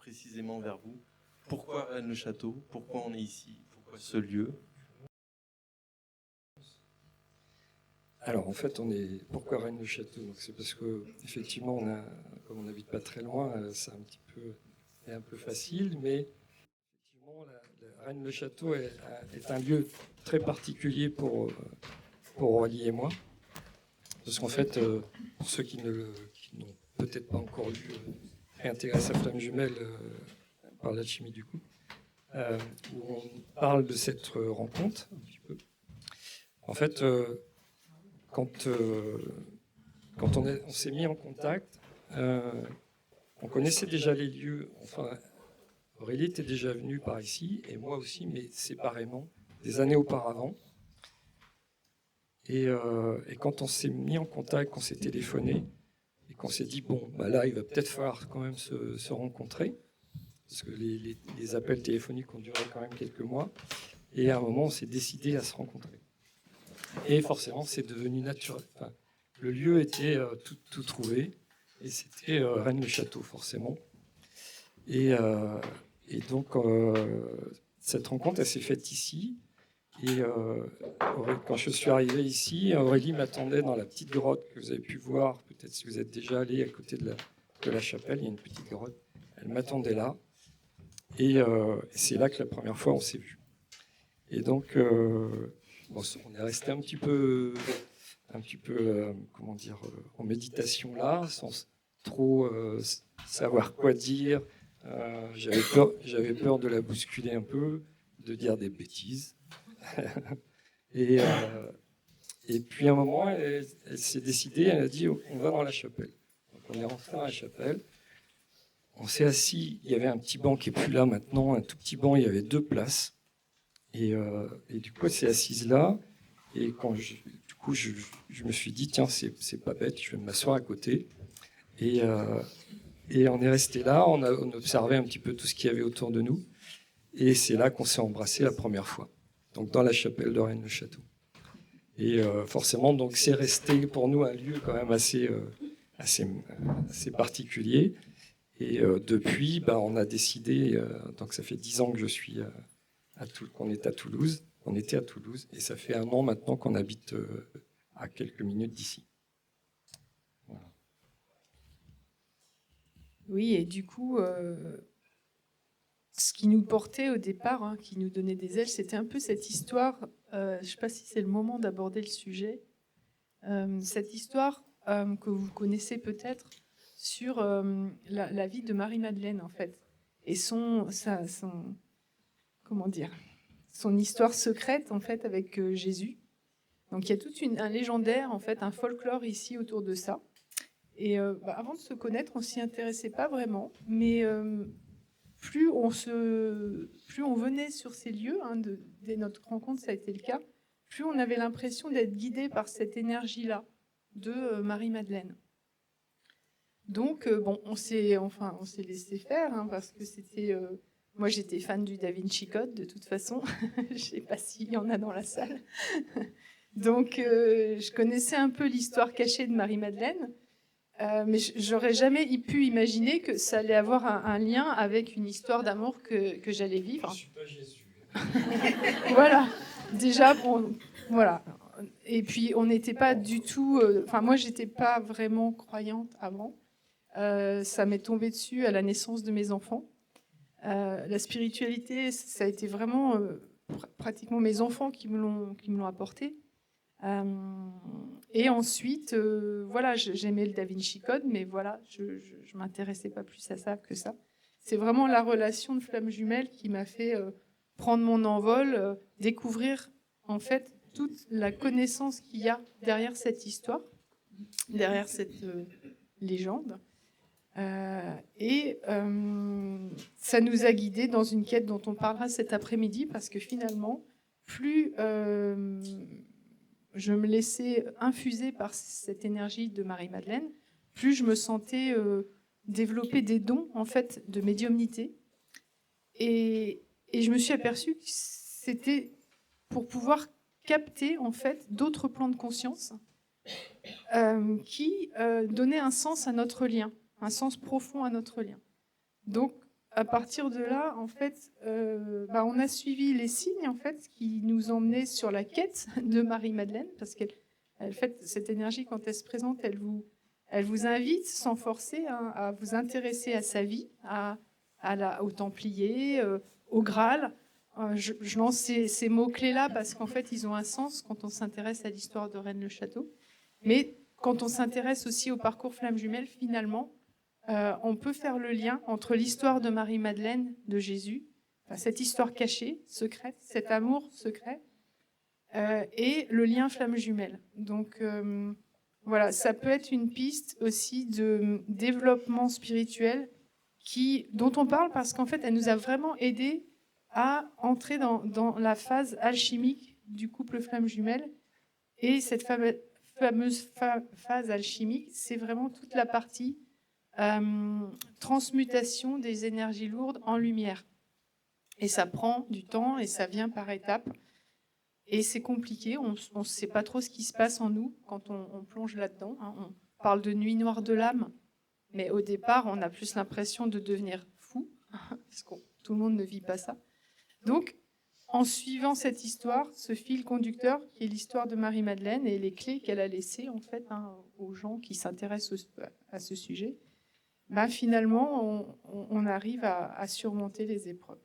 précisément vers vous. Pourquoi Rennes-le-Château? Pourquoi on est ici? Pourquoi ce lieu? Alors en fait, pourquoi Rennes-le-Château? Donc, c'est parce que effectivement, comme on n'habite pas très loin, c'est un peu facile, mais effectivement, Rennes-le-Château est un lieu très particulier pour Aurélie et moi, parce qu'en fait, ceux qui n'ont peut-être pas encore lu Réintégrer sa flamme jumelle par l'alchimie du coup, où on parle de cette rencontre un petit peu. En fait, quand on s'est mis en contact, on connaissait déjà les lieux. Enfin, Aurélie était déjà venue par ici, et moi aussi, mais séparément, des années auparavant. Et quand on s'est mis en contact, qu'on s'est téléphoné, et qu'on s'est dit, bon, bah là, il va peut-être falloir quand même se rencontrer, parce que les appels téléphoniques ont duré quand même quelques mois, et à un moment, on s'est décidé à se rencontrer. Et forcément, c'est devenu naturel. Enfin, le lieu était tout trouvé, et c'était Rennes-le-Château, forcément. Et donc, cette rencontre, elle s'est faite ici. Et quand je suis arrivé ici, Aurélie m'attendait dans la petite grotte que vous avez pu voir, peut-être si vous êtes déjà allé à côté de la chapelle, il y a une petite grotte. Elle m'attendait là. Et c'est là que la première fois, on s'est vus. Et donc, on est resté un petit peu comment dire, en méditation là, sans trop savoir quoi dire. J'avais peur de la bousculer un peu, de dire des bêtises. Et puis à un moment, elle s'est décidée, elle a dit on va dans la chapelle. Donc on est rentré dans la chapelle. On s'est assis, il y avait un petit banc qui n'est plus là maintenant, un tout petit banc, il y avait 2 places. Et du coup, elle s'est assise là. Et je me suis dit, tiens, c'est pas bête, je vais m'asseoir à côté. Et on est resté là, on observait un petit peu tout ce qu'il y avait autour de nous. Et c'est là qu'on s'est embrassé la première fois. Donc dans la chapelle de Rennes-le-Château. Et forcément, donc c'est resté pour nous un lieu quand même assez particulier. Et depuis, on a décidé, donc ça fait 10 ans que je suis qu'on est à Toulouse. On était à Toulouse et ça fait 1 an maintenant qu'on habite à quelques minutes d'ici. Voilà. Oui, et du coup, ce qui nous portait au départ, qui nous donnait des ailes, c'était un peu cette histoire, je ne sais pas si c'est le moment d'aborder le sujet, cette histoire que vous connaissez peut-être sur la vie de Marie-Madeleine, en fait, et son histoire secrète, en fait, avec Jésus. Donc il y a tout un légendaire, en fait, un folklore ici autour de ça. Et avant de se connaître, on s'y intéressait pas vraiment, mais plus on venait sur ces lieux, dès notre rencontre, ça a été le cas, plus on avait l'impression d'être guidé par cette énergie-là de Marie-Madeleine. Donc, on s'est laissé faire, parce que c'était... moi, j'étais fan du Da Vinci Code, de toute façon. Je ne sais pas s'il y en a dans la salle. Donc, je connaissais un peu l'histoire cachée de Marie-Madeleine, mais j'aurais jamais pu imaginer que ça allait avoir un lien avec une histoire d'amour que j'allais vivre. Je ne suis pas Jésus. Voilà. Déjà, voilà. Et puis, on n'était pas du tout... moi, je n'étais pas vraiment croyante avant. Ça m'est tombé dessus à la naissance de mes enfants. La spiritualité, ça a été vraiment pratiquement mes enfants qui me l'ont apporté. Et ensuite, j'aimais le Da Vinci Code, mais voilà, je m'intéressais pas plus à ça que ça. C'est vraiment la relation de flamme jumelle qui m'a fait prendre mon envol, découvrir en fait toute la connaissance qu'il y a derrière cette histoire, derrière cette légende. Et ça nous a guidés dans une quête dont on parlera cet après-midi, parce que finalement, plus je me laissais infuser par cette énergie de Marie-Madeleine, plus je me sentais développer des dons en fait de médiumnité. Et je me suis aperçue que c'était pour pouvoir capter en fait d'autres plans de conscience qui donnaient un sens à notre lien, un sens profond à notre lien. Donc, à partir de là, en fait, on a suivi les signes en fait qui nous emmenaient sur la quête de Marie-Madeleine, parce qu'elle fait cette énergie quand elle se présente, elle vous invite sans forcer à vous intéresser à sa vie, aux Templiers, au Graal. Je lance ces mots-clés-là parce qu'en fait, ils ont un sens quand on s'intéresse à l'histoire de Rennes-le-Château. Mais quand on s'intéresse aussi au parcours Flamme Jumelle, finalement, on peut faire le lien entre l'histoire de Marie-Madeleine, de Jésus, cette histoire cachée, secrète, cet amour secret, et le lien Flamme Jumelle. Donc voilà, ça peut être une piste aussi de développement spirituel dont on parle parce qu'en fait, elle nous a vraiment aidés à entrer dans la phase alchimique du couple Flamme Jumelle. Et cette fameuse phase alchimique, c'est vraiment toute la partie transmutation des énergies lourdes en lumière. Et ça prend du temps et ça vient par étapes. Et c'est compliqué, on ne sait pas trop ce qui se passe en nous quand on plonge là-dedans. On parle de nuit noire de l'âme, mais au départ, on a plus l'impression de devenir fou, parce que tout le monde ne vit pas ça. Donc, en suivant cette histoire, ce fil conducteur qui est l'histoire de Marie-Madeleine et les clés qu'elle a laissées en fait aux gens qui s'intéressent à ce sujet, finalement, on arrive à surmonter les épreuves.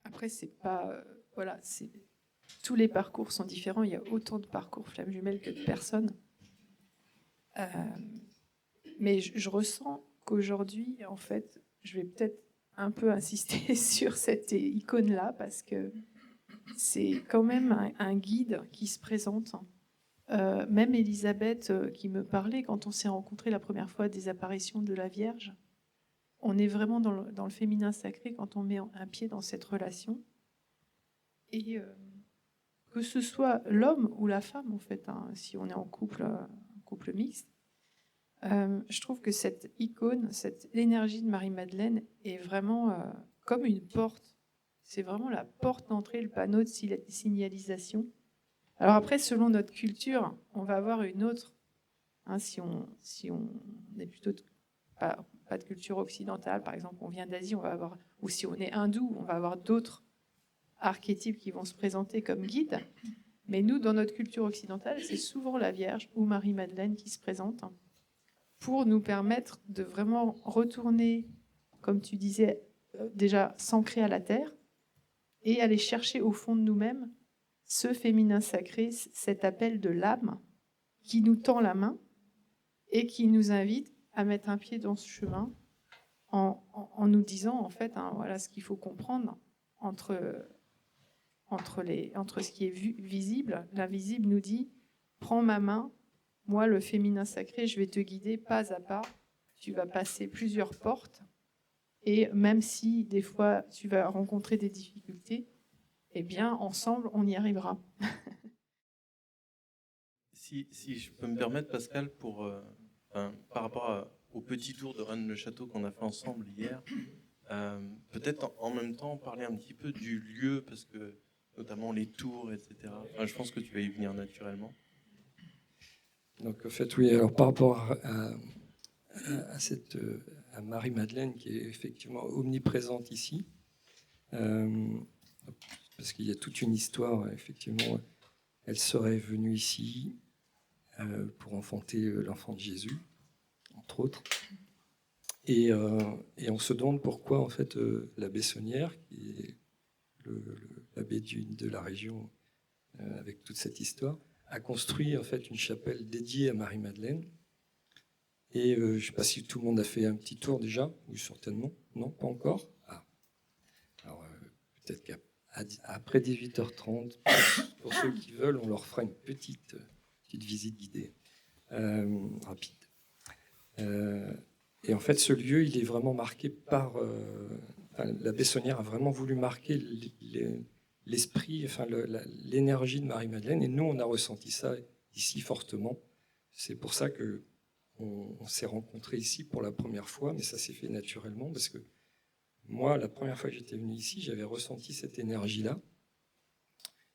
Après, c'est pas tous les parcours sont différents. Il y a autant de parcours Flamme Jumelle que de personnes. Mais je ressens qu'aujourd'hui, en fait, je vais peut-être un peu insister sur cette icône-là parce que c'est quand même un guide qui se présente. Même Elisabeth qui me parlait quand on s'est rencontrés la première fois des apparitions de la Vierge, on est vraiment dans le féminin sacré quand on met un pied dans cette relation. Et que ce soit l'homme ou la femme, en fait, si on est en couple mixte, je trouve que cette icône, cette énergie de Marie-Madeleine est vraiment comme une porte. C'est vraiment la porte d'entrée, le panneau de signalisation. Alors après, selon notre culture, on va avoir une autre. Si on est plutôt pas de culture occidentale, par exemple, on vient d'Asie, on va avoir, ou si on est hindou, on va avoir d'autres archétypes qui vont se présenter comme guides. Mais nous, dans notre culture occidentale, c'est souvent la Vierge ou Marie-Madeleine qui se présente pour nous permettre de vraiment retourner, comme tu disais, déjà s'ancrer à la terre et aller chercher au fond de nous-mêmes ce féminin sacré, cet appel de l'âme qui nous tend la main et qui nous invite à mettre un pied dans ce chemin en nous disant, en fait, voilà ce qu'il faut comprendre entre ce qui est visible. L'invisible nous dit, prends ma main, moi, le féminin sacré, je vais te guider pas à pas. Tu vas passer plusieurs portes. Et même si, des fois, tu vas rencontrer des difficultés, eh bien, ensemble, on y arrivera. Si je peux me permettre, Pascal, par rapport au petit tour de Rennes-le-Château qu'on a fait ensemble hier, peut-être en même temps parler un petit peu du lieu, parce que notamment les tours, etc. Je pense que tu vas y venir naturellement. Donc, en fait, oui, alors par rapport à Marie-Madeleine, qui est effectivement omniprésente ici, parce qu'il y a toute une histoire, effectivement, elle serait venue ici pour enfanter l'enfant de Jésus, entre autres. Et on se demande pourquoi, en fait, l'abbé Saunière, qui est l'abbé de la région avec toute cette histoire, a construit en fait une chapelle dédiée à Marie-Madeleine. Et je ne sais pas si tout le monde a fait un petit tour déjà, ou certainement. Non, pas encore. Alors peut-être qu'après 18h30, pour ceux qui veulent, on leur fera une petite visite guidée, rapide. Et en fait, ce lieu, il est vraiment marqué par... l'abbé Saunière a vraiment voulu marquer l'esprit, l'énergie de Marie-Madeleine. Et nous, on a ressenti ça ici fortement. C'est pour ça qu'on s'est rencontrés ici pour la première fois, mais ça s'est fait naturellement, parce que moi, la première fois que j'étais venu ici, j'avais ressenti cette énergie-là.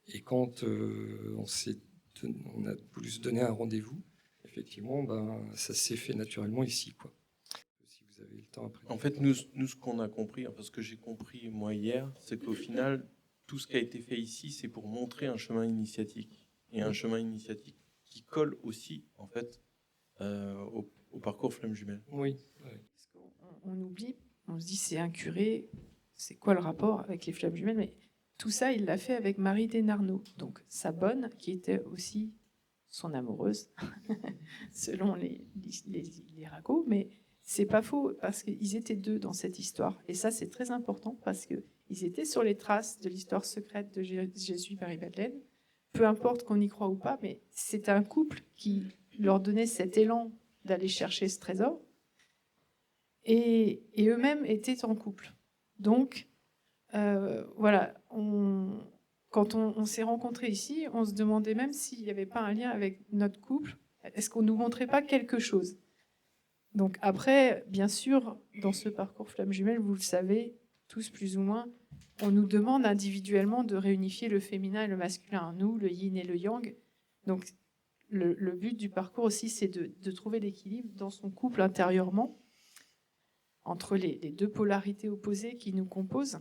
Et quand on a voulu se donner un rendez-vous, effectivement, ça s'est fait naturellement ici, quoi. Si vous avez le temps après. En fait, nous ce qu'on a compris, enfin, ce que j'ai compris moi hier, c'est qu'au final, tout ce qui a été fait ici, c'est pour montrer un chemin initiatique. Et un chemin initiatique qui colle aussi, en fait, au parcours Flamme Jumelle. Oui. Parce qu'on oublie, on se dit c'est un curé, c'est quoi le rapport avec les Flammes Jumelles? Mais tout ça, il l'a fait avec Marie Desnarnaud, donc sa bonne, qui était aussi son amoureuse, selon les ragots, mais c'est pas faux, parce qu'ils étaient deux dans cette histoire. Et ça, c'est très important, parce qu'ils étaient sur les traces de l'histoire secrète de Jésus Marie-Madeleine. Peu importe qu'on y croit ou pas, mais c'est un couple qui leur donnait cet élan d'aller chercher ce trésor. Et eux-mêmes étaient en couple. Donc, voilà, quand on s'est rencontrés ici, on se demandait même s'il n'y avait pas un lien avec notre couple. Est-ce qu'on ne nous montrait pas quelque chose? Donc après, bien sûr, dans ce parcours Flamme Jumelle, vous le savez, tous plus ou moins, on nous demande individuellement de réunifier le féminin et le masculin. Nous, le yin et le yang. Donc le but du parcours aussi, c'est de trouver l'équilibre dans son couple intérieurement, entre les deux polarités opposées qui nous composent.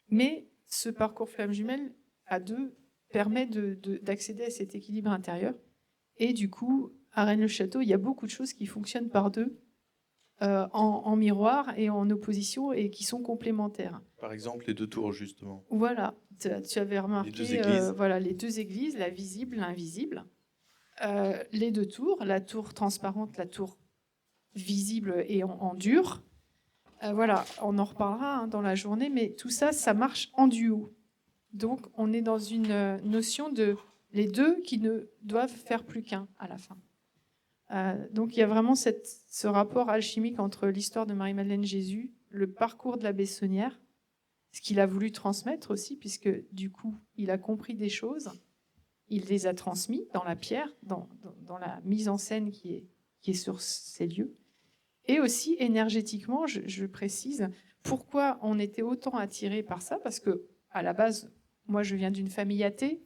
Mais ce parcours Flamme Jumelle à deux permet d'accéder à cet équilibre intérieur. Et du coup, à Rennes-le-Château, il y a beaucoup de choses qui fonctionnent par deux, en miroir et en opposition, et qui sont complémentaires. Par exemple, les 2 tours, justement. Voilà, tu avais remarqué Les 2 églises. voilà, les 2 églises, la visible, l'invisible. Les 2 tours, la tour transparente, la tour visible et en dur. Voilà, on en reparlera dans la journée, mais tout ça, ça marche en duo. Donc, on est dans une notion de les deux qui ne doivent faire plus qu'un à la fin. Donc, il y a vraiment ce rapport alchimique entre l'histoire de Marie-Madeleine Jésus, le parcours de la Bessonnière, ce qu'il a voulu transmettre aussi, puisque du coup, il a compris des choses, il les a transmis dans la pierre, dans la mise en scène qui est sur ces lieux. Et aussi énergétiquement, je précise, pourquoi on était autant attiré par ça, parce que à la base, moi je viens d'une famille athée,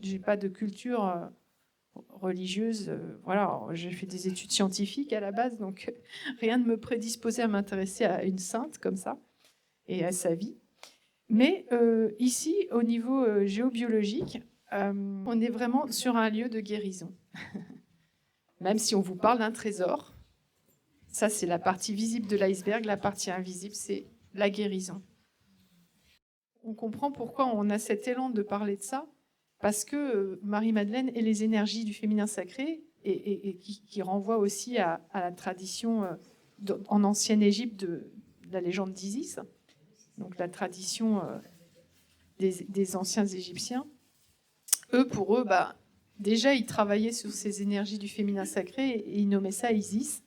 j'ai pas de culture religieuse, voilà, j'ai fait des études scientifiques à la base, donc rien ne me prédisposait à m'intéresser à une sainte comme ça et à sa vie. Mais ici, au niveau géobiologique, on est vraiment sur un lieu de guérison. Même si on vous parle d'un trésor, ça, c'est la partie visible de l'iceberg. La partie invisible, c'est la guérison. On comprend pourquoi on a cet élan de parler de ça, parce que Marie-Madeleine et les énergies du féminin sacré, et qui renvoie aussi à la tradition en ancienne Égypte de la légende d'Isis, donc la tradition des anciens Égyptiens. Pour eux, déjà, ils travaillaient sur ces énergies du féminin sacré et ils nommaient ça Isis.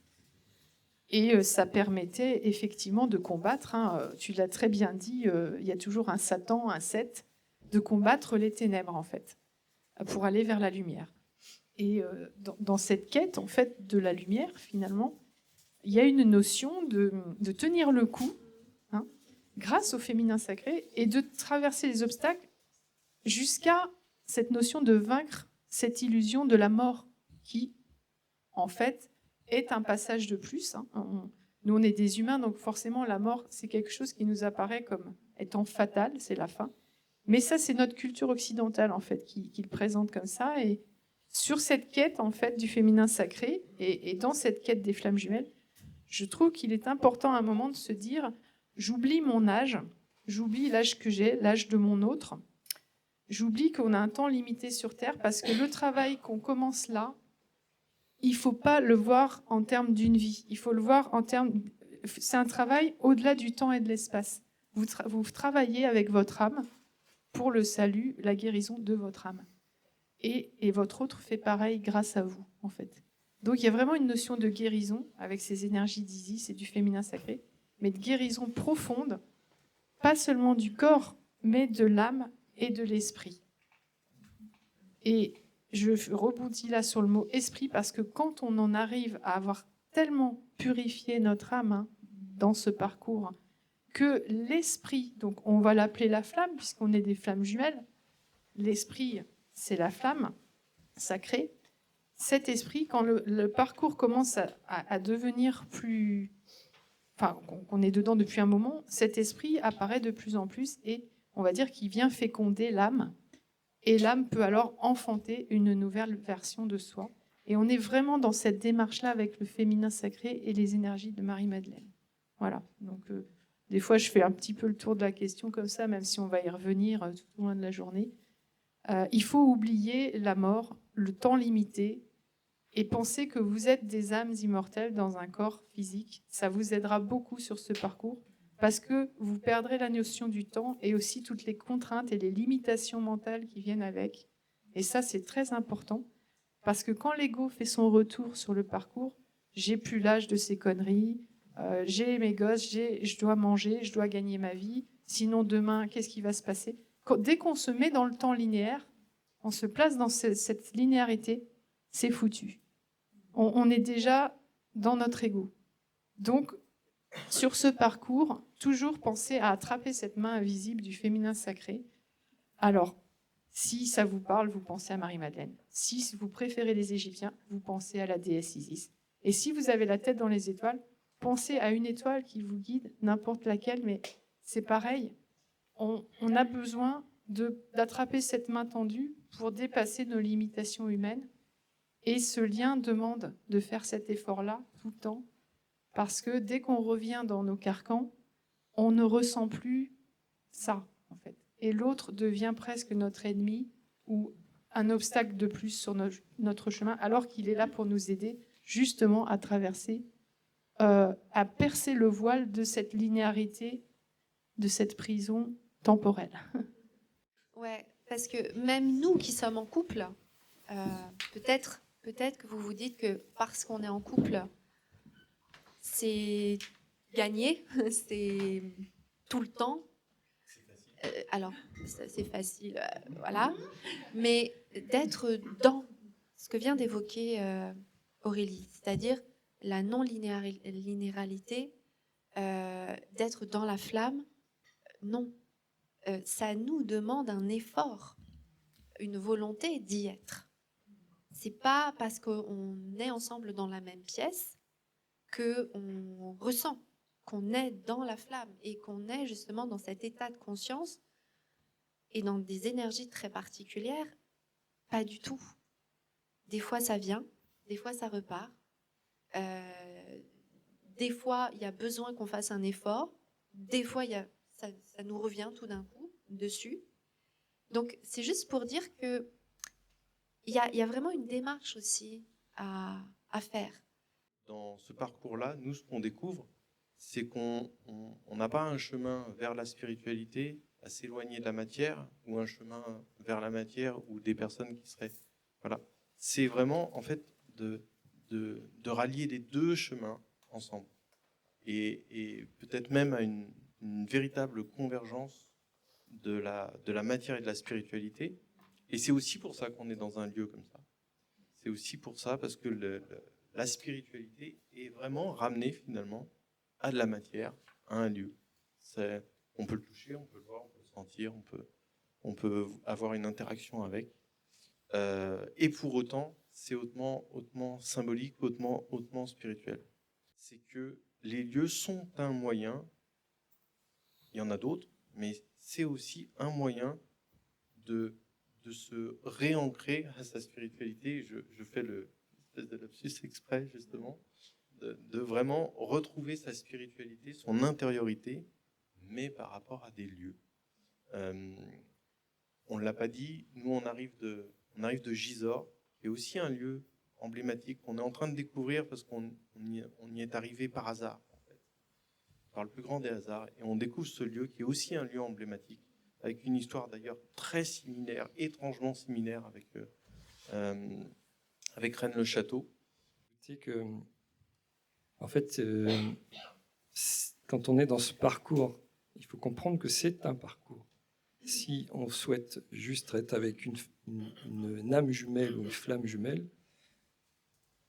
Et ça permettait effectivement de combattre, tu l'as très bien dit, il y a toujours un Satan, un Seth, de combattre les ténèbres, en fait, pour aller vers la lumière. Et dans cette quête, en fait, de la lumière, finalement, il y a une notion de tenir le coup, grâce au féminin sacré, et de traverser les obstacles jusqu'à cette notion de vaincre cette illusion de la mort qui, en fait, est un passage de plus. Nous, on est des humains, donc forcément, la mort, c'est quelque chose qui nous apparaît comme étant fatal, c'est la fin. Mais ça, c'est notre culture occidentale, en fait, qui le présente comme ça. Et sur cette quête, en fait, du féminin sacré, et dans cette quête des flammes jumelles, je trouve qu'il est important à un moment de se dire, j'oublie mon âge, j'oublie l'âge que j'ai, l'âge de mon autre, j'oublie qu'on a un temps limité sur Terre, parce que le travail qu'on commence là, il ne faut pas le voir en termes d'une vie. Il faut le voir en termes... C'est un travail au-delà du temps et de l'espace. Vous travaillez avec votre âme pour le salut, la guérison de votre âme. Et votre autre fait pareil grâce à vous, en fait. Donc il y a vraiment une notion de guérison avec ces énergies d'Isis et du féminin sacré, mais de guérison profonde, pas seulement du corps, mais de l'âme et de l'esprit. Et je rebondis là sur le mot esprit, parce que quand on en arrive à avoir tellement purifié notre âme dans ce parcours, que l'esprit, donc on va l'appeler la flamme, puisqu'on est des flammes jumelles, l'esprit, c'est la flamme sacrée. Cet esprit, quand le parcours commence à devenir plus qu'on est dedans depuis un moment, cet esprit apparaît de plus en plus et on va dire qu'il vient féconder l'âme. Et l'âme peut alors enfanter une nouvelle version de soi. Et on est vraiment dans cette démarche-là avec le féminin sacré et les énergies de Marie-Madeleine. Voilà. Donc, des fois, je fais un petit peu le tour de la question comme ça, même si on va y revenir tout au long de la journée. Il faut oublier la mort, le temps limité, et penser que vous êtes des âmes immortelles dans un corps physique. Ça vous aidera beaucoup sur ce parcours parce que vous perdrez la notion du temps et aussi toutes les contraintes et les limitations mentales qui viennent avec. Et ça, c'est très important parce que quand l'ego fait son retour sur le parcours, j'ai plus l'âge de ces conneries, j'ai mes gosses, je dois manger, je dois gagner ma vie, sinon demain, qu'est-ce qui va se passer ? Dès qu'on se met dans le temps linéaire, on se place dans cette linéarité, c'est foutu. On est déjà dans notre ego. Donc, sur ce parcours, toujours penser à attraper cette main invisible du féminin sacré. Alors, si ça vous parle, vous pensez à Marie-Madeleine. Si vous préférez les Égyptiens, vous pensez à la déesse Isis. Et si vous avez la tête dans les étoiles, pensez à une étoile qui vous guide, n'importe laquelle, mais c'est pareil. On a besoin d'attraper cette main tendue pour dépasser nos limitations humaines. Et ce lien demande de faire cet effort-là tout le temps, parce que dès qu'on revient dans nos carcans, on ne ressent plus ça, en fait. Et l'autre devient presque notre ennemi ou un obstacle de plus sur notre chemin, alors qu'il est là pour nous aider justement à traverser, à percer le voile de cette linéarité, de cette prison temporelle. Ouais, parce que même nous qui sommes en couple, peut-être que vous vous dites que parce qu'on est en couple, c'est gagné, c'est tout le temps. Alors, c'est facile, voilà. Mais d'être dans ce que vient d'évoquer Aurélie, c'est-à-dire la non-linéarité, d'être dans la flamme, non. Ça nous demande un effort, une volonté d'y être. C'est pas parce qu'on est ensemble dans la même pièce qu'on ressent qu'on est dans la flamme et qu'on est justement dans cet état de conscience et dans des énergies très particulières. Pas du tout. Des fois, ça vient, des fois, ça repart. Des fois, il y a besoin qu'on fasse un effort. Des fois, ça nous revient tout d'un coup dessus. Donc, c'est juste pour dire que il y a vraiment une démarche aussi à faire. Dans ce parcours-là, nous, ce qu'on découvre, c'est qu'on n'a pas un chemin vers la spiritualité à s'éloigner de la matière ou un chemin vers la matière ou des personnes qui seraient... Voilà. C'est vraiment, en fait, de rallier les deux chemins ensemble. Et peut-être même à une véritable convergence de la matière et de la spiritualité. Et c'est aussi pour ça qu'on est dans un lieu comme ça. C'est aussi pour ça, parce que la spiritualité est vraiment ramenée finalement à de la matière, à un lieu. On peut le toucher, on peut le voir, on peut le sentir, on peut avoir une interaction avec. Et pour autant, c'est hautement symbolique, hautement spirituel. C'est que les lieux sont un moyen, il y en a d'autres, mais c'est aussi un moyen de se réancrer à sa spiritualité. Je fais l'espèce de lapsus exprès, justement, de vraiment retrouver sa spiritualité, son intériorité, mais par rapport à des lieux. On ne l'a pas dit, nous on arrive de Gisors, qui est aussi un lieu emblématique qu'on est en train de découvrir parce qu'on y est arrivé par hasard, en fait, par le plus grand des hasards, et on découvre ce lieu qui est aussi un lieu emblématique, avec une histoire d'ailleurs très similaire, étrangement similaire avec Rennes-le-Château. C'est que, en fait, quand on est dans ce parcours, il faut comprendre que c'est un parcours. Si on souhaite juste être avec une âme jumelle ou une flamme jumelle,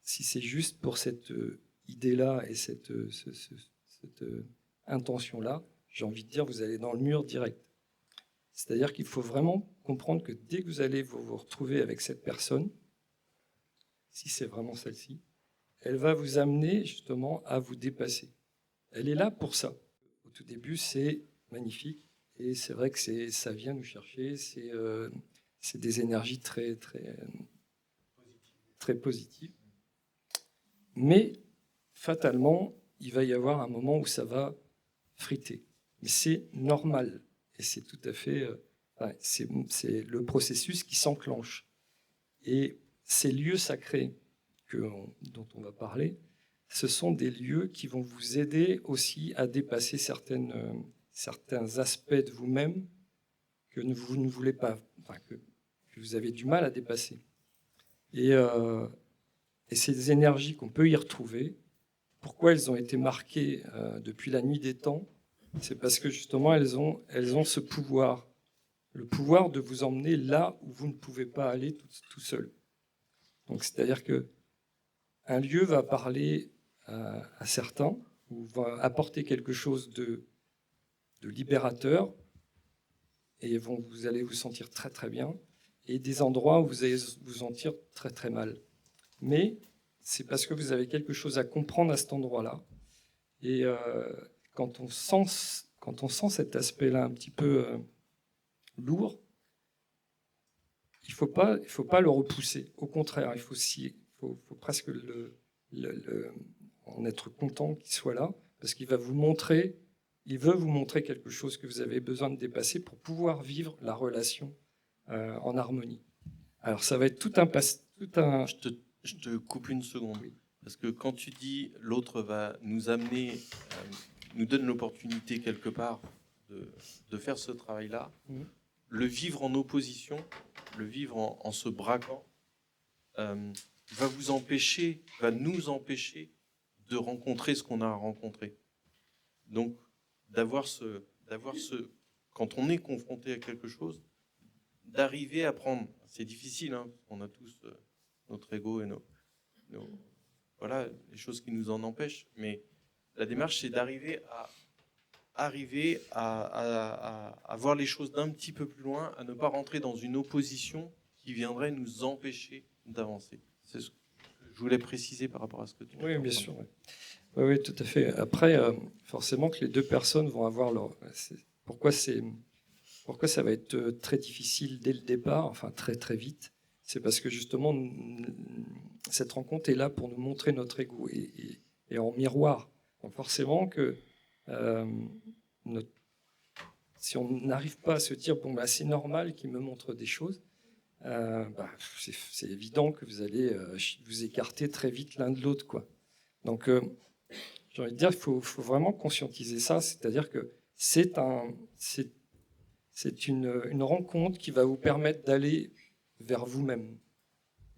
si c'est juste pour cette idée-là et cette intention-là, j'ai envie de dire, vous allez dans le mur direct. C'est-à-dire qu'il faut vraiment comprendre que dès que vous allez vous retrouver avec cette personne, si c'est vraiment celle-ci, elle va vous amener justement à vous dépasser. elle est là pour ça. Au tout début, c'est magnifique. Et c'est vrai que ça vient nous chercher. C'est des énergies très, très, très positives. Mais fatalement, il va y avoir un moment où ça va friter. Mais c'est normal. Et c'est tout à fait... c'est le processus qui s'enclenche. Et ces lieux sacrés dont on va parler, ce sont des lieux qui vont vous aider aussi à dépasser certains aspects de vous-même que vous ne voulez pas, que vous avez du mal à dépasser. Et ces énergies qu'on peut y retrouver, pourquoi elles ont été marquées depuis la nuit des temps, c'est parce que justement elles ont ce pouvoir, le pouvoir de vous emmener là où vous ne pouvez pas aller tout seul. Donc c'est-à-dire que un lieu va parler à certains, ou va apporter quelque chose de libérateur, et vous allez vous sentir très très bien, et des endroits où vous allez vous sentir très très mal. Mais c'est parce que vous avez quelque chose à comprendre à cet endroit-là. Et quand on sent cet aspect-là un petit peu lourd, il faut pas le repousser. Au contraire, il faut presque en être content qu'il soit là, parce qu'il va vous montrer, il veut vous montrer quelque chose que vous avez besoin de dépasser pour pouvoir vivre la relation en harmonie. Alors ça va être tout un... Je te coupe une seconde, parce que quand tu dis l'autre va nous amener, nous donne l'opportunité quelque part de faire ce travail-là, le vivre en opposition, le vivre en se braquant, va nous empêcher de rencontrer ce qu'on a à rencontrer. Donc, quand on est confronté à quelque chose, d'arriver à prendre, c'est difficile, hein, on a tous notre ego et voilà, les choses qui nous en empêchent, mais la démarche, c'est d'arriver à voir les choses d'un petit peu plus loin, à ne pas rentrer dans une opposition qui viendrait nous empêcher d'avancer. C'est ce que je voulais préciser par rapport à ce que tu dis. Oui, bien sûr. Oui, tout à fait. Après, forcément que les deux personnes vont avoir leur... Pourquoi ça va être très difficile dès le départ, enfin très très vite, c'est parce que justement, cette rencontre est là pour nous montrer notre ego et en miroir. Donc forcément que si on n'arrive pas à se dire bon bah c'est normal qu'il me montre des choses, c'est évident que vous allez vous écarter très vite l'un de l'autre, quoi. Donc j'ai envie de dire il faut vraiment conscientiser ça, c'est-à-dire que c'est une rencontre qui va vous permettre d'aller vers vous-même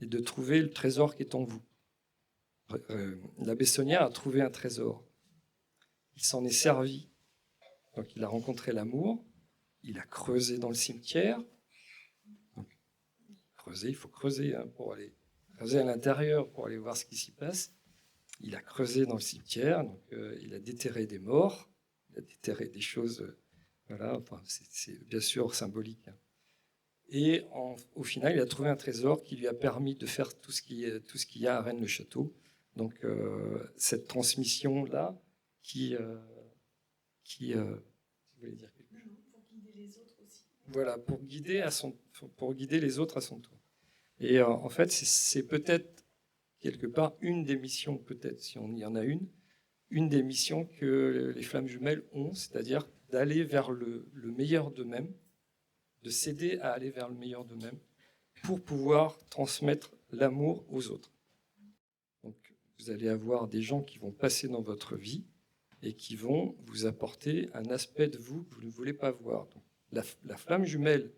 et de trouver le trésor qui est en vous. La Bessonnière a trouvé un trésor. Il s'en est servi. Donc il a rencontré l'amour, il a creusé dans le cimetière. Donc, il faut creuser pour aller creuser à l'intérieur pour aller voir ce qui s'y passe. Il a creusé dans le cimetière, donc il a déterré des morts, il a déterré des choses, voilà, enfin, c'est bien sûr symbolique. Et au final, il a trouvé un trésor qui lui a permis de faire tout ce qu'il y a à Rennes-le-Château. Donc cette transmission-là qui vous voulez dire quelque chose ? Pour guider les autres aussi. Voilà, pour guider les autres à son tour. Et en fait, c'est peut-être quelque part une des missions, peut-être si on y en a une des missions que les flammes jumelles ont, c'est-à-dire d'aller vers le meilleur d'eux-mêmes, de s'aider à aller vers le meilleur d'eux-mêmes pour pouvoir transmettre l'amour aux autres. Donc, vous allez avoir des gens qui vont passer dans votre vie et qui vont vous apporter un aspect de vous que vous ne voulez pas voir. Donc, la flamme jumelle,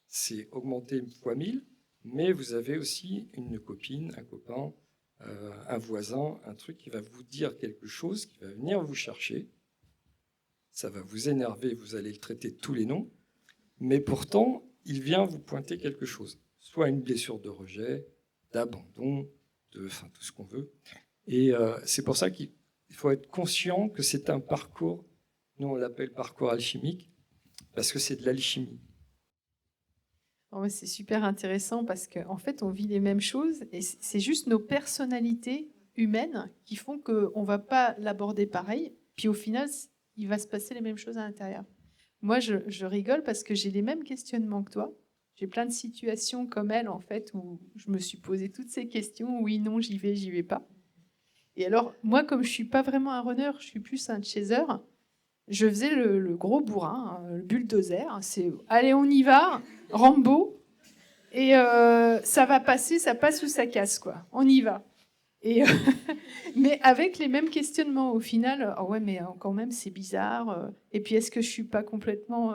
c'est augmenter fois 1000, mais vous avez aussi une copine, un copain, un voisin, un truc qui va vous dire quelque chose, qui va venir vous chercher. Ça va vous énerver, vous allez le traiter de tous les noms, mais pourtant, il vient vous pointer quelque chose. Soit une blessure de rejet, d'abandon, tout ce qu'on veut. Et c'est pour ça qu'il faut être conscient que c'est un parcours, nous on l'appelle parcours alchimique, parce que c'est de l'alchimie. C'est super intéressant parce qu'en fait, on vit les mêmes choses et c'est juste nos personnalités humaines qui font qu'on ne va pas l'aborder pareil. Puis au final, il va se passer les mêmes choses à l'intérieur. Moi, je rigole parce que j'ai les mêmes questionnements que toi. J'ai plein de situations comme elle, en fait, où je me suis posé toutes ces questions. Oui, non, j'y vais pas. Et alors, moi, comme je suis pas vraiment un runner, je suis plus un chaser, je faisais le gros bourrin, hein, le bulldozer. C'est allez, on y va, Rambo. Et ça va passer, ça passe ou ça casse, quoi. On y va. Et mais avec les mêmes questionnements au final. Oh ouais, mais quand même, c'est bizarre. Et puis, est-ce que je suis pas complètement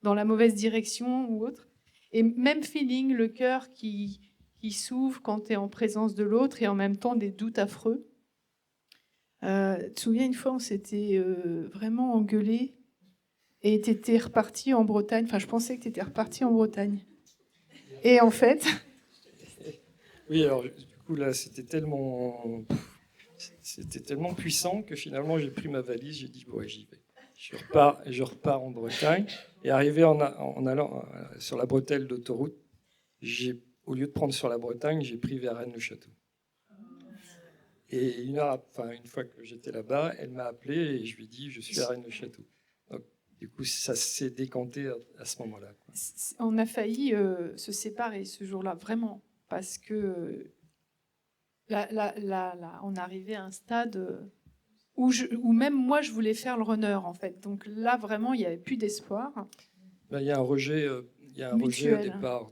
dans la mauvaise direction ou autre? Et même feeling, le cœur qui s'ouvre quand tu es en présence de l'autre et en même temps des doutes affreux. Tu te souviens, une fois, on s'était vraiment engueulé et tu étais reparti en Bretagne. Enfin, je pensais que tu étais reparti en Bretagne. Et en fait... Oui, alors du coup, là, c'était tellement puissant que finalement, j'ai pris ma valise, j'ai dit, ouais, j'y vais. Je repars en Bretagne. Et arrivé en allant sur la bretelle d'autoroute, au lieu de prendre sur la Bretagne, j'ai pris vers Rennes-le-Château. Et une fois que j'étais là-bas, elle m'a appelé et je lui ai dit, je suis à Rennes-le-Château. Donc, du coup, ça s'est décanté à ce moment-là, quoi. On a failli se séparer ce jour-là, vraiment, parce que on arrivait à un stade où même moi, je voulais faire le runner, en fait. Donc là, vraiment, il n'y avait plus d'espoir. Il y a un rejet, rejet au départ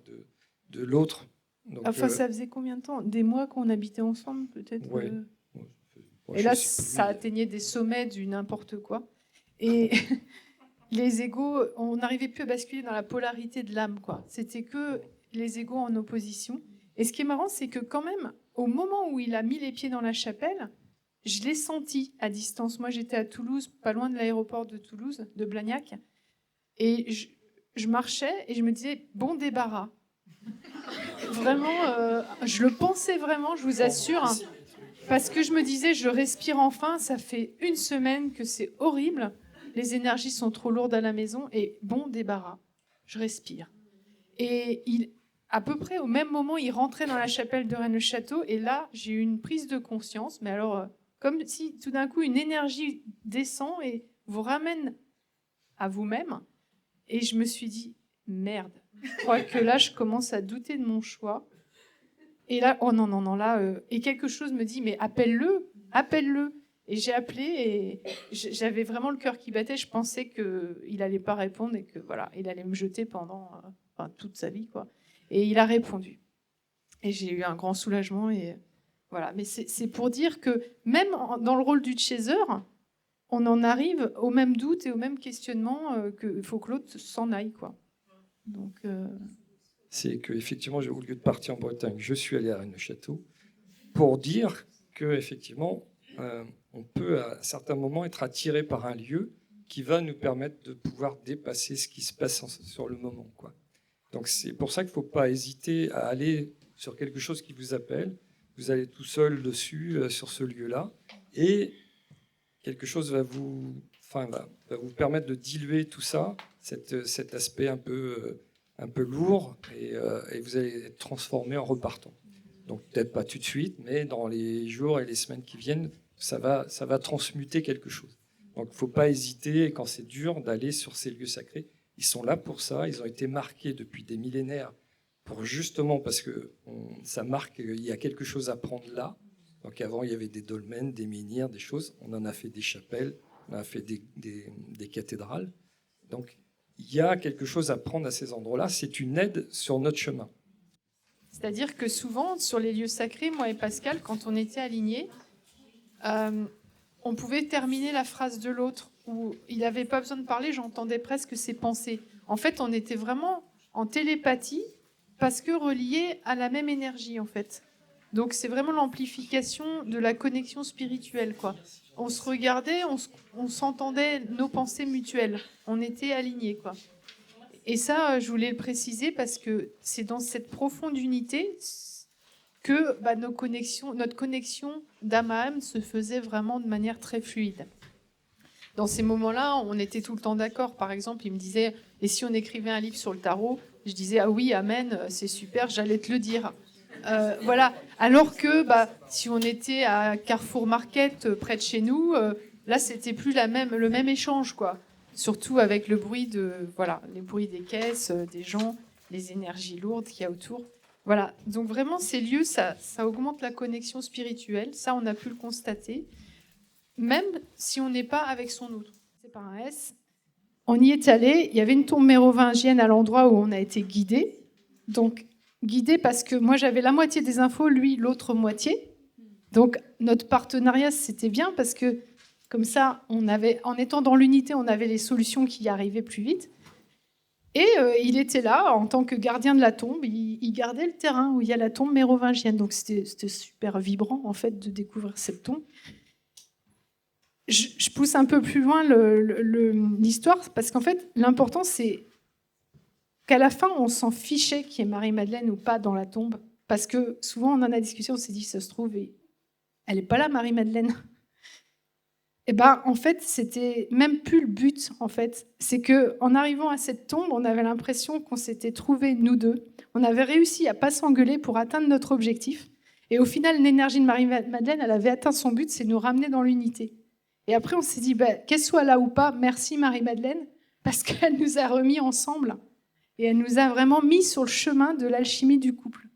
de l'autre. Donc, enfin, ça faisait combien de temps? Des mois qu'on habitait ensemble, peut-être ouais. Et là, ça atteignait des sommets du n'importe quoi. Et les égos, on n'arrivait plus à basculer dans la polarité de l'âme, quoi. C'était que les égos en opposition. Et ce qui est marrant, c'est que quand même, au moment où il a mis les pieds dans la chapelle, je l'ai senti à distance. Moi, j'étais à Toulouse, pas loin de l'aéroport de Toulouse, de Blagnac. Et je marchais et je me disais, bon débarras. Vraiment, je le pensais vraiment, je vous assure. Hein, parce que je me disais, je respire enfin, ça fait 1 semaine que c'est horrible. Les énergies sont trop lourdes à la maison et bon débarras. Je respire. Et à peu près au même moment, il rentrait dans la chapelle de Rennes-le-Château et là, j'ai eu une prise de conscience, mais alors, comme si tout d'un coup, une énergie descend et vous ramène à vous-même. Et je me suis dit, merde, je crois que là, je commence à douter de mon choix. Et là, oh non, là, et quelque chose me dit, mais appelle-le. Et j'ai appelé et j'avais vraiment le cœur qui battait. Je pensais qu'il n'allait pas répondre et que voilà, il allait me jeter pendant toute sa vie, quoi. Et il a répondu. Et j'ai eu un grand soulagement. Et voilà. Mais c'est pour dire que même dans le rôle du chaser, on en arrive au même doute et au même questionnement qu'il faut que l'autre s'en aille, quoi. Donc, c'est qu'effectivement, au lieu de partir en Bretagne, je suis allé à Rennes-le-Château pour dire qu'effectivement, on peut à certains moments être attiré par un lieu qui va nous permettre de pouvoir dépasser ce qui se passe sur le moment, quoi. Donc c'est pour ça qu'il ne faut pas hésiter à aller sur quelque chose qui vous appelle. Vous allez tout seul dessus, sur ce lieu-là, et quelque chose va vous permettre de diluer tout ça, cet aspect un peu lourd, et vous allez être transformé en repartant. Donc peut-être pas tout de suite, mais dans les jours et les semaines qui viennent, ça va transmuter quelque chose. Donc il ne faut pas hésiter, quand c'est dur, d'aller sur ces lieux sacrés. Ils sont là pour ça, ils ont été marqués depuis des millénaires, parce que ça marque qu'il y a quelque chose à prendre là. Donc avant, il y avait des dolmens, des menhirs, des choses. On en a fait des chapelles, on a fait des cathédrales. Donc il y a quelque chose à prendre à ces endroits-là. C'est une aide sur notre chemin. C'est-à-dire que souvent, sur les lieux sacrés, moi et Pascal, quand on était alignés, on pouvait terminer la phrase de l'autre où il n'avait pas besoin de parler, j'entendais presque ses pensées. En fait, on était vraiment en télépathie parce que reliés à la même énergie, en fait. Donc, c'est vraiment l'amplification de la connexion spirituelle, quoi. On se regardait, on s'entendait nos pensées mutuelles. On était alignés, quoi. Et ça, je voulais le préciser parce que c'est dans cette profonde unité que notre connexion d'âme à âme se faisait vraiment de manière très fluide. Dans ces moments-là, on était tout le temps d'accord. Par exemple, il me disait, et si on écrivait un livre sur le tarot, je disais, ah oui, amen, c'est super, j'allais te le dire. Voilà. Alors que si on était à Carrefour Market, près de chez nous, Là, c'était plus le même échange, quoi. Surtout avec le bruit les bruits des caisses, des gens, les énergies lourdes qu'il y a autour. Voilà. Donc vraiment, ces lieux, ça augmente la connexion spirituelle. Ça, on a pu le constater. Même si on n'est pas avec son outre. C'est pas un S. On y est allé. Il y avait une tombe mérovingienne à l'endroit où on a été guidé. Donc guidé parce que moi, j'avais la moitié des infos, lui, l'autre moitié. Donc notre partenariat, c'était bien parce que comme ça, en étant dans l'unité, on avait les solutions qui y arrivaient plus vite. Et il était là, en tant que gardien de la tombe, il gardait le terrain où il y a la tombe mérovingienne. Donc c'était super vibrant, en fait, de découvrir cette tombe. Je pousse un peu plus loin l'histoire, parce qu'en fait, l'important, c'est qu'à la fin, on s'en fichait qu'il y ait Marie-Madeleine ou pas dans la tombe. Parce que souvent, on en a discuté, on s'est dit, ça se trouve, elle n'est pas là, Marie-Madeleine. Et ben, en fait, c'était même plus le but. En fait, c'est que en arrivant à cette tombe, on avait l'impression qu'on s'était trouvés nous deux. On avait réussi à pas s'engueuler pour atteindre notre objectif. Et au final, l'énergie de Marie-Madeleine, elle avait atteint son but, c'est nous ramener dans l'unité. Et après, on s'est dit, qu'elle soit là ou pas, merci Marie-Madeleine, parce qu'elle nous a remis ensemble et elle nous a vraiment mis sur le chemin de l'alchimie du couple.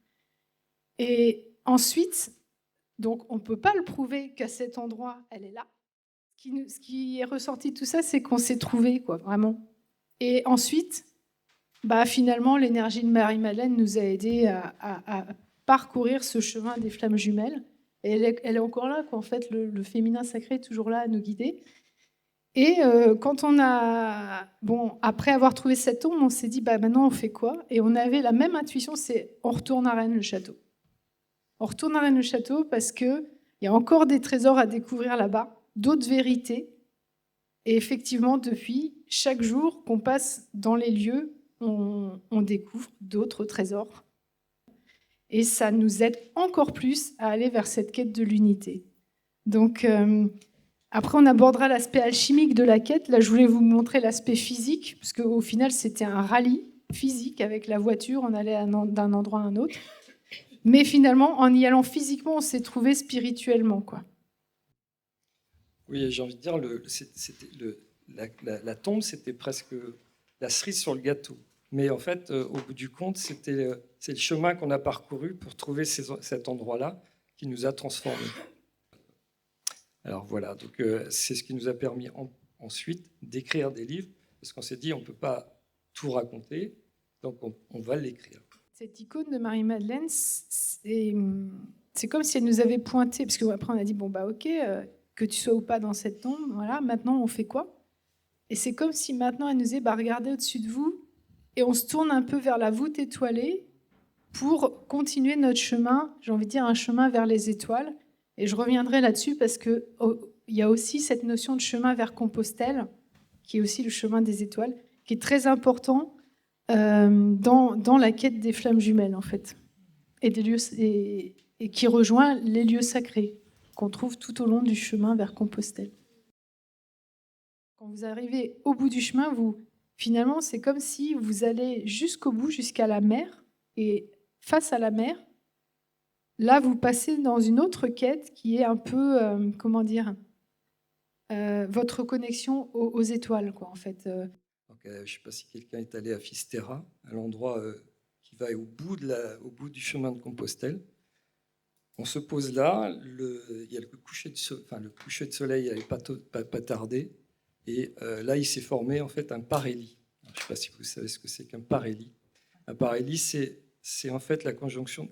Et ensuite, donc, on ne peut pas le prouver qu'à cet endroit, elle est là. Ce qui est ressorti de tout ça, c'est qu'on s'est trouvés, quoi, vraiment. Et ensuite, finalement, l'énergie de Marie-Madeleine nous a aidés à parcourir ce chemin des flammes jumelles. Et elle est encore là, quoi. En fait, le féminin sacré est toujours là à nous guider. Et quand après avoir trouvé cette tombe, on s'est dit, maintenant, on fait quoi? Et on avait la même intuition, c'est on retourne à Rennes-le-Château. On retourne à Rennes-le-Château parce qu'il y a encore des trésors à découvrir là-bas, d'autres vérités. Et effectivement, depuis, chaque jour qu'on passe dans les lieux, on découvre d'autres trésors. Et ça nous aide encore plus à aller vers cette quête de l'unité. Donc, après, on abordera l'aspect alchimique de la quête. Là, je voulais vous montrer l'aspect physique, parce qu'au final, c'était un rallye physique avec la voiture. On allait d'un endroit à un autre. Mais finalement, en y allant physiquement, on s'est trouvé spirituellement, quoi. Oui, j'ai envie de dire, la tombe, c'était presque la cerise sur le gâteau. Mais en fait, au bout du compte, c'est le chemin qu'on a parcouru pour trouver cet endroit-là qui nous a transformés. Alors voilà, donc c'est ce qui nous a permis ensuite d'écrire des livres, parce qu'on s'est dit, on ne peut pas tout raconter, donc on va l'écrire. Cette icône de Marie-Madeleine, c'est comme si elle nous avait pointé, parce qu'après on a dit, ok, que tu sois ou pas dans cette tombe, voilà, maintenant on fait quoi? Et c'est comme si maintenant elle nous disait, regardez au-dessus de vous, et on se tourne un peu vers la voûte étoilée pour continuer notre chemin, j'ai envie de dire un chemin vers les étoiles. Et je reviendrai là-dessus parce qu'il y a aussi cette notion de chemin vers Compostelle, qui est aussi le chemin des étoiles, qui est très important dans la quête des flammes jumelles, en fait, et des lieux, et qui rejoint les lieux sacrés qu'on trouve tout au long du chemin vers Compostelle. Quand vous arrivez au bout du chemin, finalement, c'est comme si vous allez jusqu'au bout, jusqu'à la mer, et face à la mer, là, vous passez dans une autre quête qui est un peu, votre connexion aux étoiles, quoi, en fait. Donc, je ne sais pas si quelqu'un est allé à Fisterra, à l'endroit qui va au bout du chemin de Compostelle. On se pose là, il y a le coucher de soleil n'allait pas tarder, et là, il s'est formé en fait un parhélie. Je ne sais pas si vous savez ce que c'est qu'un parhélie. Un parhélie, c'est en fait la conjonction,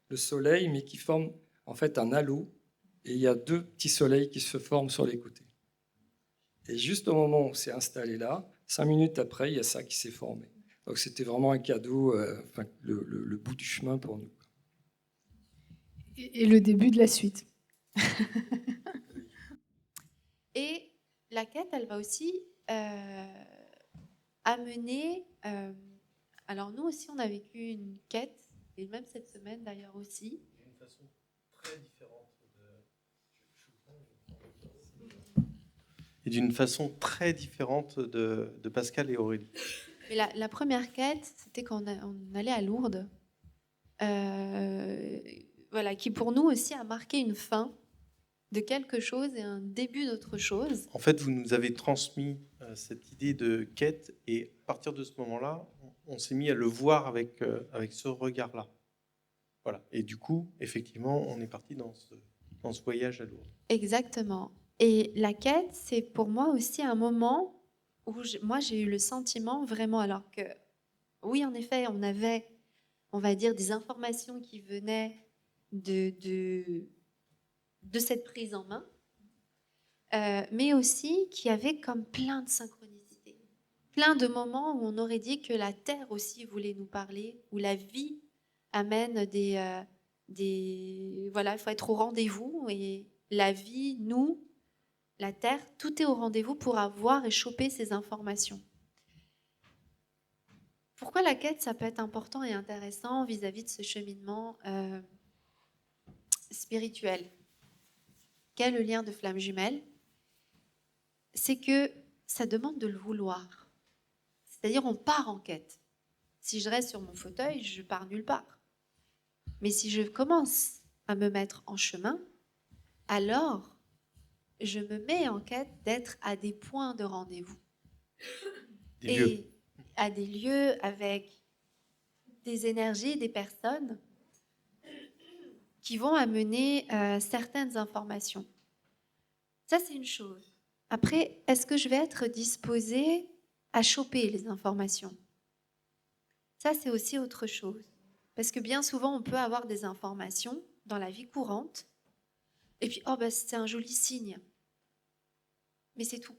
le soleil, mais qui forme en fait un halo, et il y a deux petits soleils qui se forment sur les côtés. Et juste au moment où on s'est installé là, 5 minutes après, il y a ça qui s'est formé. Donc c'était vraiment un cadeau, le bout du chemin pour nous. Et le début de la suite. Et la quête, elle va aussi amener... alors nous aussi, on a vécu une quête, et même cette semaine d'ailleurs aussi. D'une façon très différente de Pascal et Aurélie. Mais la première quête, c'était quand on allait à Lourdes, qui pour nous aussi a marqué une fin, de quelque chose et un début d'autre chose. En fait, vous nous avez transmis cette idée de quête, et à partir de ce moment-là, on s'est mis à le voir avec ce regard-là. Voilà. Et du coup, effectivement, on est parti dans ce voyage à Lourdes. Exactement. Et la quête, c'est pour moi aussi un moment où moi j'ai eu le sentiment vraiment, alors que oui, en effet, on avait, on va dire, des informations qui venaient de cette prise en main, mais aussi qu'il y avait comme plein de synchronicité, plein de moments où on aurait dit que la Terre aussi voulait nous parler, où la vie amène voilà, il faut être au rendez-vous, et la vie, nous, la Terre, tout est au rendez-vous pour avoir et choper ces informations. Pourquoi la quête, ça peut être important et intéressant vis-à-vis de ce cheminement spirituel? Quel est le lien de flamme jumelle? C'est que ça demande de le vouloir. C'est-à-dire, on part en quête. Si je reste sur mon fauteuil, je pars nulle part. Mais si je commence à me mettre en chemin, alors je me mets en quête d'être à des points de rendez-vous. Des lieux. À des lieux avec des énergies, des personnes qui vont amener certaines informations. Ça, c'est une chose. Après, est-ce que je vais être disposée à choper les informations? Ça, c'est aussi autre chose. Parce que bien souvent, on peut avoir des informations dans la vie courante, et puis, oh, bah, c'est un joli signe. Mais c'est tout.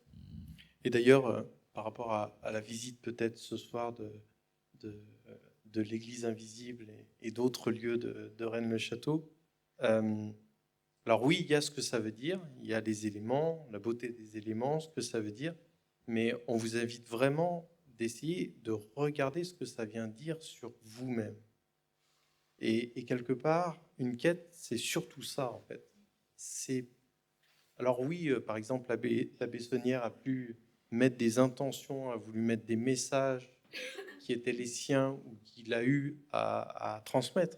Et d'ailleurs, par rapport à la visite peut-être ce soir de l'église invisible et d'autres lieux de Rennes-le-Château, alors oui, il y a ce que ça veut dire, il y a les éléments, la beauté des éléments, ce que ça veut dire, mais on vous invite vraiment d'essayer de regarder ce que ça vient dire sur vous-même. Et quelque part, une quête, c'est surtout ça, en fait. Alors oui, par exemple, l'abbé Saunière a pu mettre des intentions, a voulu mettre des messages qui étaient les siens ou qu'il a eu à transmettre.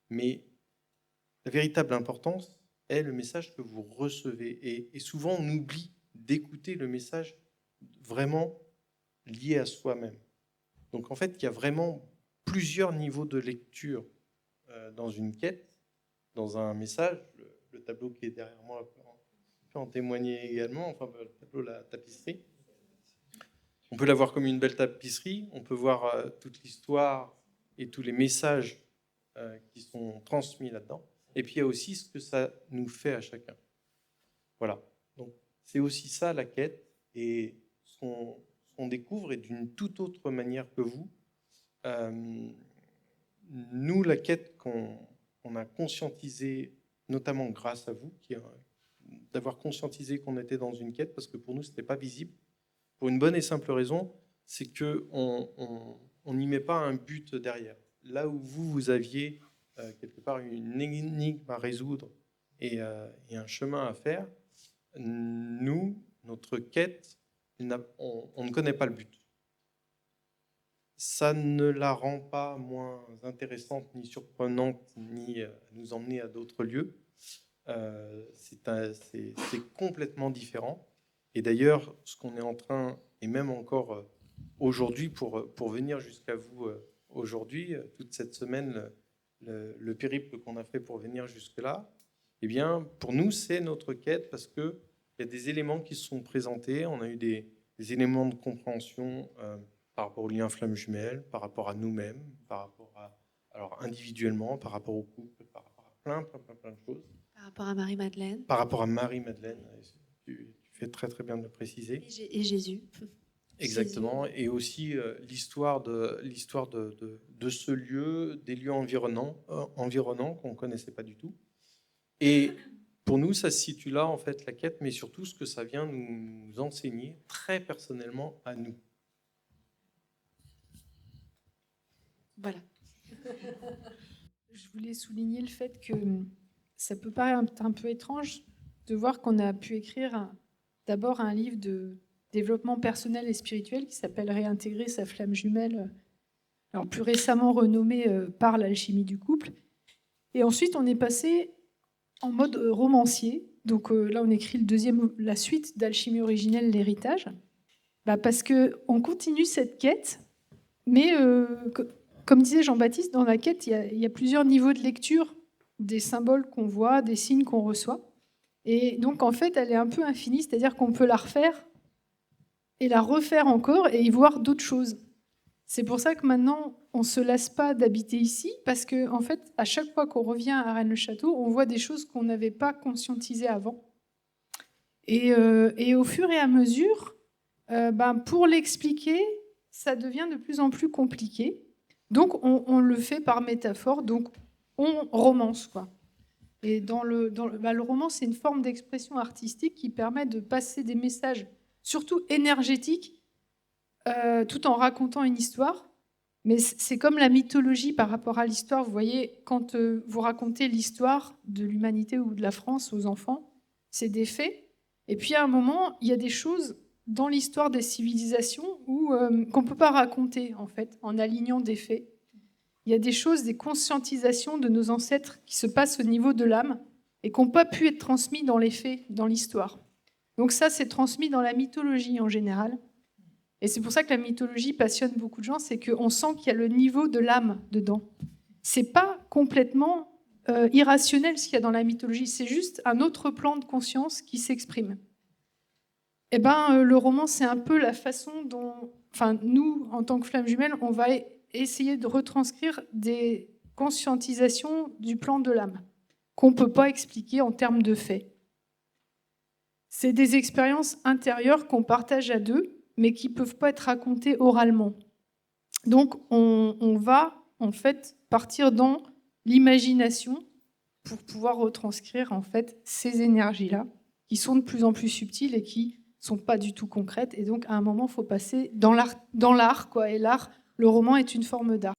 Mais la véritable importance est le message que vous recevez. Et souvent, on oublie d'écouter le message vraiment lié à soi-même. Donc en fait, il y a vraiment plusieurs niveaux de lecture dans une quête, dans un message. Le tableau qui est derrière moi peut en témoigner également, enfin le tableau, la tapisserie. On peut la voir comme une belle tapisserie, on peut voir toute l'histoire et tous les messages qui sont transmis là-dedans. Et puis il y a aussi ce que ça nous fait à chacun. Voilà. Donc c'est aussi ça la quête, et ce qu'on découvre est d'une toute autre manière que vous. Nous, la quête qu'on a conscientisée, notamment grâce à vous, d'avoir conscientisé qu'on était dans une quête, parce que pour nous, ce n'était pas visible, pour une bonne et simple raison, c'est qu'on n'y met pas un but derrière. Là où vous aviez quelque part une énigme à résoudre et un chemin à faire, nous, notre quête, on ne connaît pas le but. Ça ne la rend pas moins intéressante, ni surprenante, ni nous emmener à d'autres lieux. C'est complètement différent. Et d'ailleurs, ce qu'on est en train, et même encore aujourd'hui, pour venir jusqu'à vous aujourd'hui, toute cette semaine, le périple qu'on a fait pour venir jusque-là, eh bien, pour nous, c'est notre quête, parce qu'il y a des éléments qui se sont présentés. On a eu des éléments de compréhension par rapport au lien flamme jumelle, par rapport à nous-mêmes, par rapport alors individuellement, par rapport au couple, par rapport à plein de choses. Par rapport à Marie-Madeleine. Par rapport à Marie-Madeleine, tu fais très très bien de le préciser. Et Jésus. Exactement, Jésus. Et aussi l'histoire de ce lieu, des lieux environnants qu'on ne connaissait pas du tout. Et pour nous, ça se situe là, en fait, la quête, mais surtout ce que ça vient nous enseigner très personnellement à nous. Voilà. Je voulais souligner le fait que ça peut paraître un peu étrange de voir qu'on a pu écrire d'abord un livre de développement personnel et spirituel qui s'appelle « Réintégrer sa flamme jumelle », alors plus récemment renommé par l'alchimie du couple. Et ensuite, on est passé en mode romancier, donc là on écrit la suite d'Alchimie originelle, l'héritage, parce qu'on continue cette quête, mais comme disait Jean-Baptiste, dans la quête, il y a plusieurs niveaux de lecture des symboles qu'on voit, des signes qu'on reçoit. Et donc, en fait, elle est un peu infinie, c'est-à-dire qu'on peut la refaire et la refaire encore et y voir d'autres choses. C'est pour ça que maintenant, on ne se lasse pas d'habiter ici, parce qu'en en fait, à chaque fois qu'on revient à Rennes-le-Château, on voit des choses qu'on n'avait pas conscientisées avant. Et au fur et à mesure, pour l'expliquer, ça devient de plus en plus compliqué. Donc, on le fait par métaphore, donc on romance, quoi. Et le roman, c'est une forme d'expression artistique qui permet de passer des messages, surtout énergétiques, tout en racontant une histoire. Mais c'est comme la mythologie par rapport à l'histoire. Vous voyez, quand vous racontez l'histoire de l'humanité ou de la France aux enfants, c'est des faits. Et puis à un moment, il y a des choses dans l'histoire des civilisations qu'on ne peut pas raconter, en fait, en alignant des faits. Il y a des choses, des conscientisations de nos ancêtres qui se passent au niveau de l'âme et qui n'ont pas pu être transmis dans les faits, dans l'histoire. Donc ça, c'est transmis dans la mythologie en général. Et c'est pour ça que la mythologie passionne beaucoup de gens, c'est qu'on sent qu'il y a le niveau de l'âme dedans. C'est pas complètement irrationnel ce qu'il y a dans la mythologie, c'est juste un autre plan de conscience qui s'exprime. Et le roman, c'est un peu la façon dont, nous, en tant que Flammes Jumelles, on va essayer de retranscrire des conscientisations du plan de l'âme qu'on ne peut pas expliquer en termes de faits. C'est des expériences intérieures qu'on partage à deux, mais qui ne peuvent pas être racontées oralement. Donc, on va en fait partir dans l'imagination pour pouvoir retranscrire en fait ces énergies-là, qui sont de plus en plus subtiles et qui ne sont pas du tout concrètes. Et donc, à un moment, il faut passer dans l'art, quoi. Et l'art, le roman est une forme d'art.